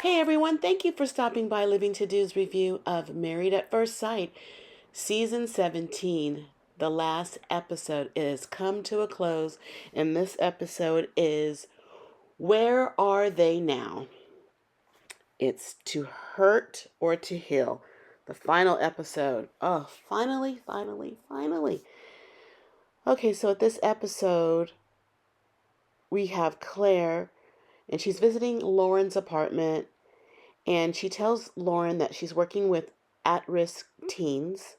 Hey everyone, thank you for stopping by Living To Do's review of Married at First Sight, Season 17. The last episode is come to a close, and this episode is Where Are They Now? It's To Hurt or To Heal. The final episode. Oh, finally. Okay, so at this episode, we have Claire, and she's visiting Lauren's apartment. And she tells Lauren that she's working with at-risk teens.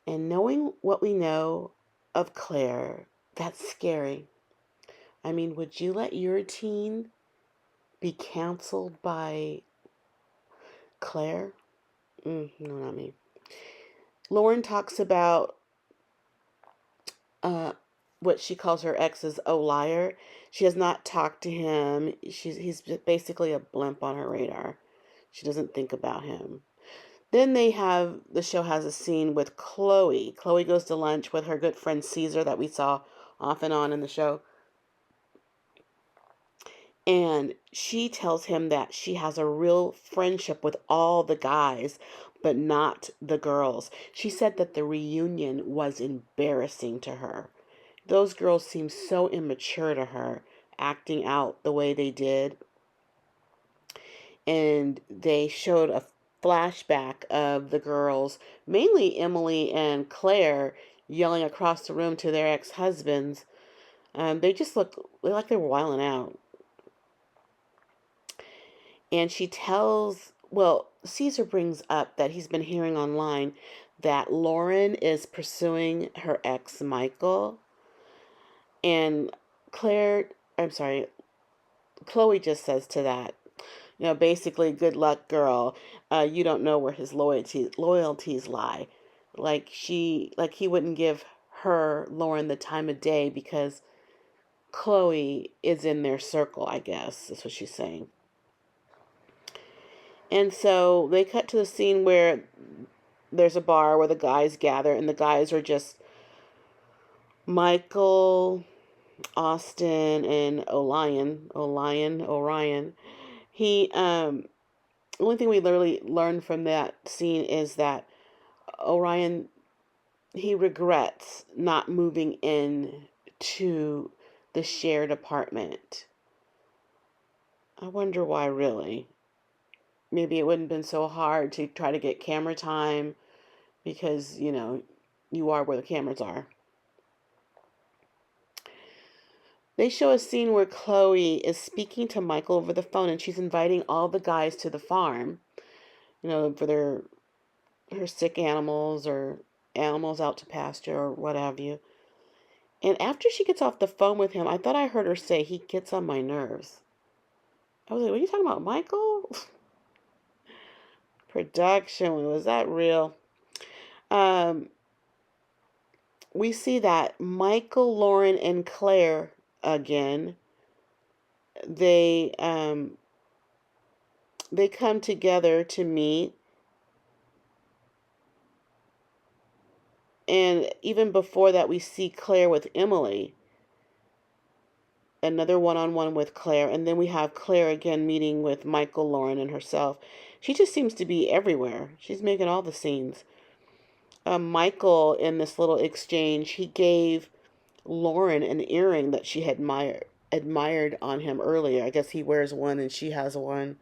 And knowing what we know of Claire, that's scary. I mean, would you let your teen be counseled by Claire? No, not me. Lauren talks about uh, what she calls her ex's liar. She has not talked to him. He's basically a blimp on her radar. She doesn't think about him. Then the show has a scene with Chloe. Chloe goes to lunch with her good friend Caesar that we saw off and on in the show. And she tells him that she has a real friendship with all the guys, but not the girls. She said that the reunion was embarrassing to her. Those girls seemed so immature to her, acting out the way they did. And they showed a flashback of the girls, mainly Emily and Claire, yelling across the room to their ex-husbands. They just looked like they were wilding out. And she tells, well, Caesar brings up that he's been hearing online that Lauren is pursuing her ex, Michael. And Chloe just says to that, basically, good luck, girl. You don't know where his loyalties lie. Like he wouldn't give Lauren, the time of day because Chloe is in their circle, I guess. That's what she's saying. And so they cut to the scene where there's a bar where the guys gather, and the guys are just Michael, Austin, and Orion. He, the only thing we literally learned from that scene is that Orion, he regrets not moving in to the shared apartment. I wonder why, really. Maybe it wouldn't have been so hard to try to get camera time because, you are where the cameras are. They show a scene where Chloe is speaking to Michael over the phone, and she's inviting all the guys to the farm, for her sick animals or animals out to pasture or what have you. And after she gets off the phone with him, I thought I heard her say, he gets on my nerves. I was like, what are you talking about, Michael? Production, was that real? We see that Michael, Lauren, and Claire again, they come together to meet. And even before that, we see Claire with Emily. Another one-on-one with Claire. And then we have Claire again meeting with Michael, Lauren, and herself. She just seems to be everywhere. She's making all the scenes. Michael, in this little exchange, he gave Lauren an earring that she had admired on him earlier. I guess he wears one and she has one.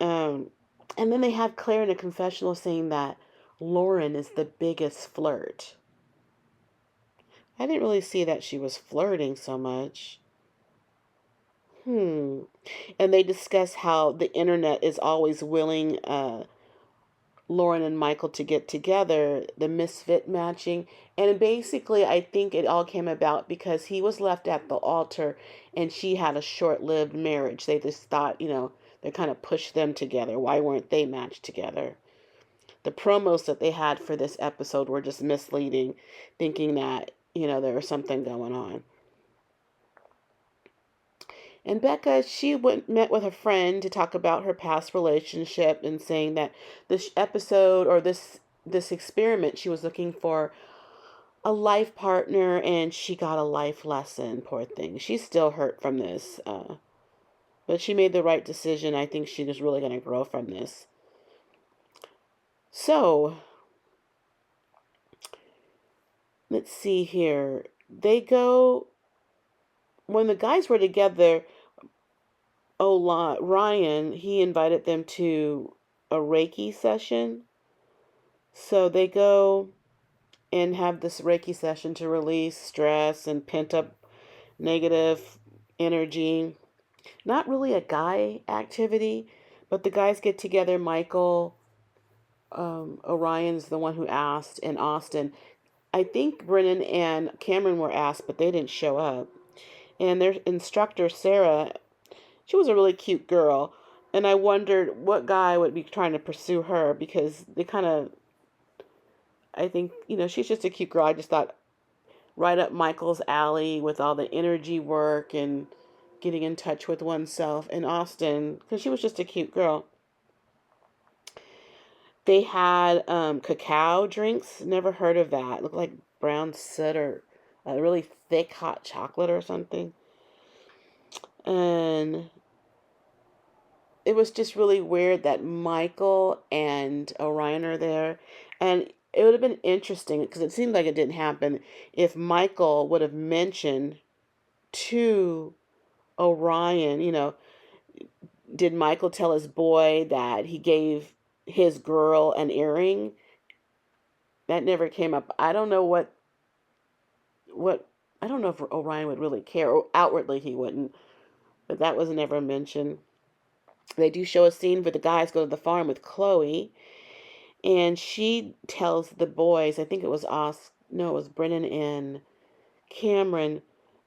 And then they have Claire in a confessional saying that Lauren is the biggest flirt. I didn't really see that she was flirting so much. And they discuss how the internet is always willing Lauren and Michael to get together, the misfit matching. And basically, I think it all came about because he was left at the altar and she had a short-lived marriage. They just thought, they kind of pushed them together. Why weren't they matched together? The promos that they had for this episode were just misleading, thinking that, there was something going on. And Becca, she met with a friend to talk about her past relationship and saying that this episode or this experiment, she was looking for a life partner and she got a life lesson. Poor thing. She's still hurt from this. But she made the right decision. I think she was really going to grow from this. So, let's see here. They go, when the guys were together, Ryan, he invited them to a Reiki session. So they go and have this Reiki session to release stress and pent up negative energy. Not really a guy activity, but the guys get together. Michael, Orion's the one who asked, and Austin. I think Brennan and Cameron were asked, but they didn't show up. And their instructor, Sarah, she was a really cute girl. And I wondered what guy would be trying to pursue her because they kind of, I think, she's just a cute girl. I just thought right up Michael's alley with all the energy work and getting in touch with oneself. And Austin, because she was just a cute girl. They had cacao drinks. Never heard of that. Looked like brown soot or a really thick hot chocolate or something. And it was just really weird that Michael and Orion are there. And it would have been interesting because it seemed like it didn't happen if Michael would have mentioned to Orion, did Michael tell his boy that he gave his girl an earring? That never came up. I don't know what I don't know if Orion would really care, or outwardly he wouldn't, but that was never mentioned. They do show a scene where the guys go to the farm with Chloe, and she tells the boys, I think it was no, it was Brennan and Cameron,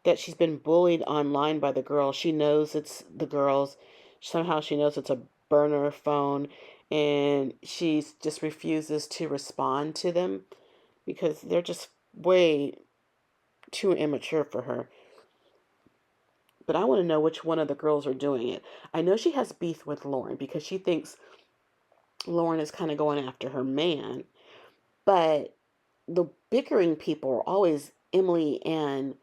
that she's been bullied online by the girls. She knows it's the girls. Somehow she knows it's a burner phone, and she just refuses to respond to them because they're just way too immature for her. But I want to know which one of the girls are doing it. I know she has beef with Lauren because she thinks Lauren is kind of going after her man. But the bickering people are always Emily and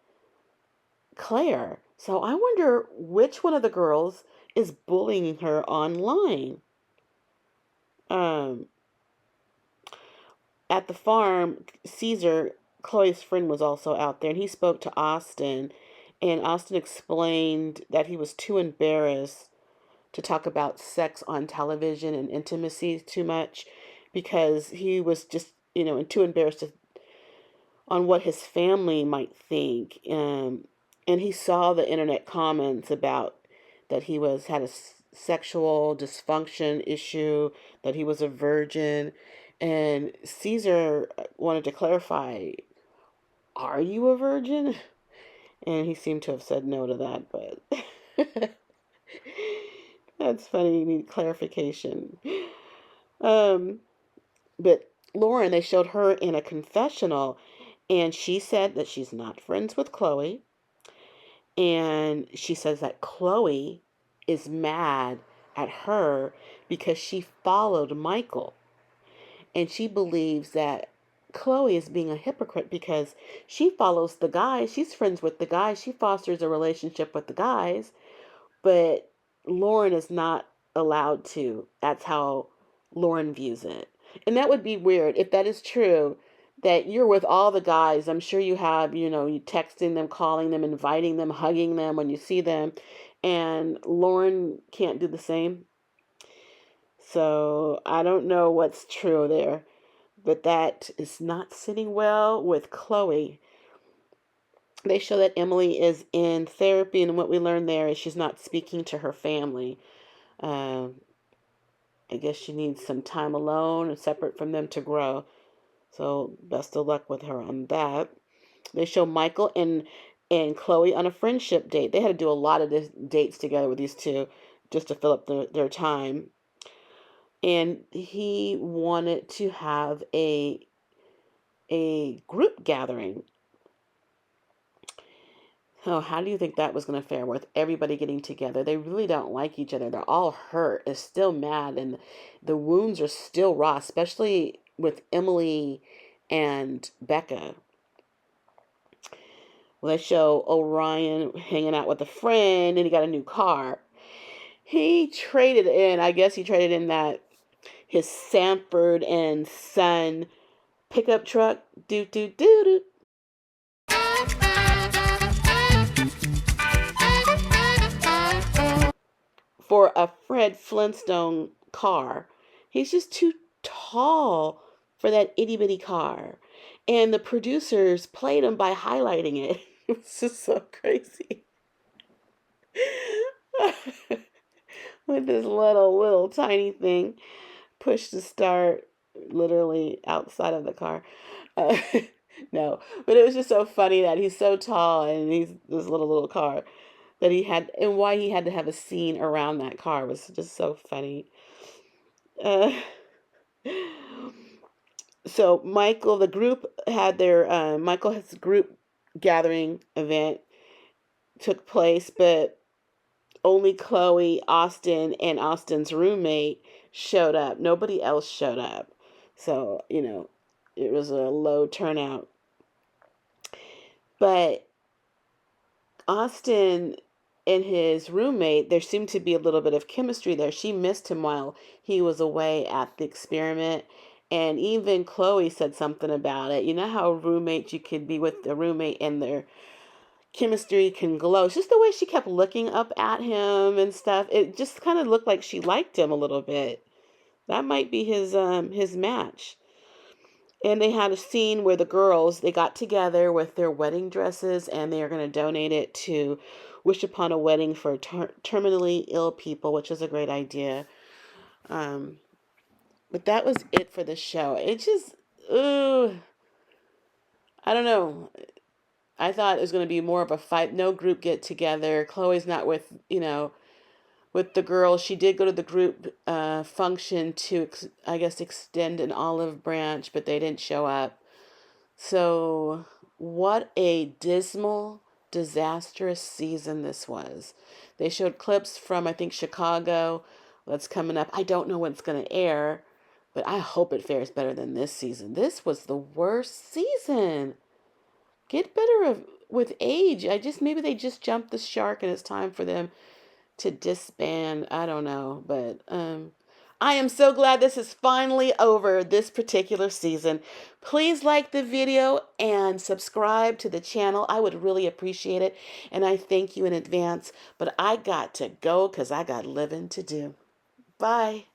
Claire. So I wonder which one of the girls is bullying her online. Um, at the farm, Caesar, Chloe's friend, was also out there, and he spoke to Austin. And Austin explained that he was too embarrassed to talk about sex on television and intimacy too much because he was just, and too embarrassed on what his family might think. And he saw the internet comments about that he had a sexual dysfunction issue, that he was a virgin. And Caesar wanted to clarify, are you a virgin? And he seemed to have said no to that, but that's funny. You need clarification. Um, but Lauren, they showed her in a confessional, and she said that she's not friends with Chloe. And she says that Chloe is mad at her because she followed Michael. And she believes that Chloe is being a hypocrite because she follows the guys. She's friends with the guys. She fosters a relationship with the guys. But Lauren is not allowed to. That's how Lauren views it. And that would be weird if that is true, that you're with all the guys. I'm sure you have, you texting them, calling them, inviting them, hugging them when you see them. And Lauren can't do the same. So I don't know what's true there. But that is not sitting well with Chloe. They show that Emily is in therapy, and what we learned there is she's not speaking to her family. I guess she needs some time alone and separate from them to grow. So best of luck with her on that. They show Michael and Chloe on a friendship date. They had to do a lot of dates together with these two just to fill up their time. And he wanted to have a group gathering. Oh, how do you think that was going to fare with everybody getting together? They really don't like each other. They're all hurt, is still mad, and the wounds are still raw, especially with Emily and Becca. Well, they show Orion hanging out with a friend, and he got a new car. He traded in, I guess he traded in that his Sanford and Son pickup truck, do do do do, for a Fred Flintstone car. He's just too tall for that itty bitty car. And the producers played him by highlighting it. It was just so crazy. With this little tiny thing, push to start, literally outside of the car. Uh, no, but it was just so funny that he's so tall and he's this little car that he had, and why he had to have a scene around that car was just so funny. Uh, so Michael, the group had their Michael's group gathering event took place, but only Chloe, Austin, and Austin's roommate showed up. Nobody else showed up. So, it was a low turnout. But Austin and his roommate, there seemed to be a little bit of chemistry there. She missed him while he was away at the experiment. And even Chloe said something about it. You know how roommates, you could be with a roommate and their chemistry can glow. It's just the way she kept looking up at him and stuff. It just kind of looked like she liked him a little bit. That might be his match. And they had a scene where the girls, they got together with their wedding dresses and they are going to donate it to Wish Upon a Wedding for terminally ill people, which is a great idea. Um, but that was it for the show. It just, ooh, I don't know. I thought it was going to be more of a fight. No group get together. Chloe's not with the girls. She did go to the group function to, I guess, extend an olive branch, but they didn't show up. So, what a dismal, disastrous season this was. They showed clips from, I think, Chicago. That's coming up. I don't know when it's going to air, but I hope it fares better than this season. This was the worst season. Get better with age. Maybe they just jumped the shark and it's time for them to disband. I don't know, but I am so glad this is finally over, this particular season. Please like the video and subscribe to the channel. I would really appreciate it, and I thank you in advance. But I got to go because I got living to do. Bye.